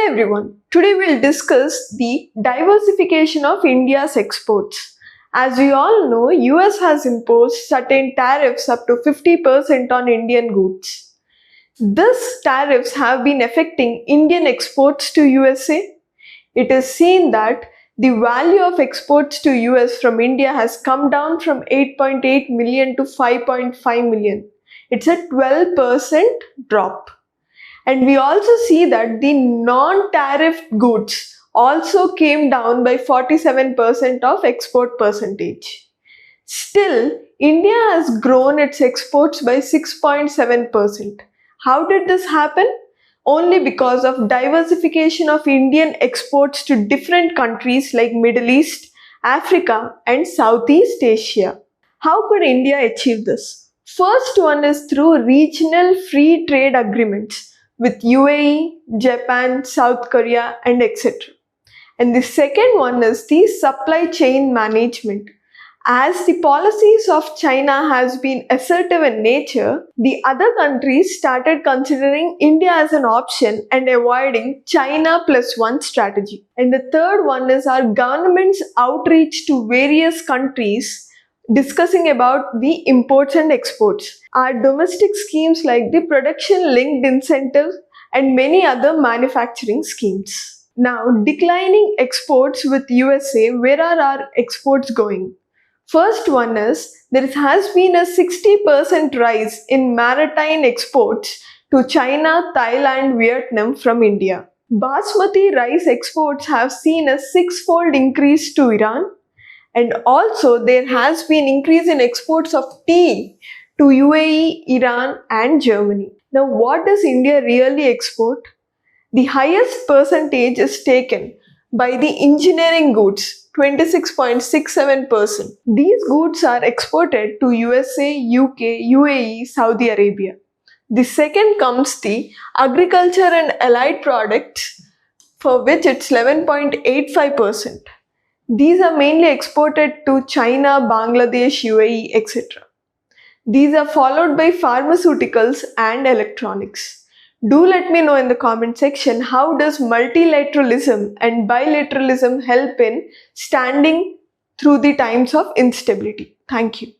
everyone, today we'll discuss the diversification of India's exports. As we all know, US has imposed certain tariffs up to 50% on Indian goods. These tariffs have been affecting Indian exports to USA. It is seen that the value of exports to US from India has come down from 8.8 million to 5.5 million. It's a 12% drop. And we also see that the non-tariff goods also came down by 47% of export percentage. Still, India has grown its exports by 6.7%. How did this happen? Only because of diversification of Indian exports to different countries like Middle East, Africa, and Southeast Asia. How could India achieve this? First one is through regional free trade agreements with UAE, Japan, South Korea, and etc. And the second one is the supply chain management. As the policies of China has been assertive in nature, the other countries started considering India as an option and avoiding China plus one strategy. And the third one is our government's outreach to various countries discussing about the imports and exports. Our domestic schemes like the production linked incentives and many other manufacturing schemes. Now, declining exports with USA, where are our exports going? First one is there has been a 60% rise in maritime exports to China, Thailand, Vietnam from India. Basmati rice exports have seen a six-fold increase to Iran. And also there has been increase in exports of tea to UAE, Iran and Germany. Now what does India really export? The highest percentage is taken by the engineering goods, 26.67%. These goods are exported to USA, UK, UAE, Saudi Arabia. The second comes the agriculture and allied products, for which it's 11.85%. These are mainly exported to China, Bangladesh, UAE, etc. These are followed by pharmaceuticals and electronics. Do let me know in the comment section, how does multilateralism and bilateralism help in standing through the times of instability? Thank you.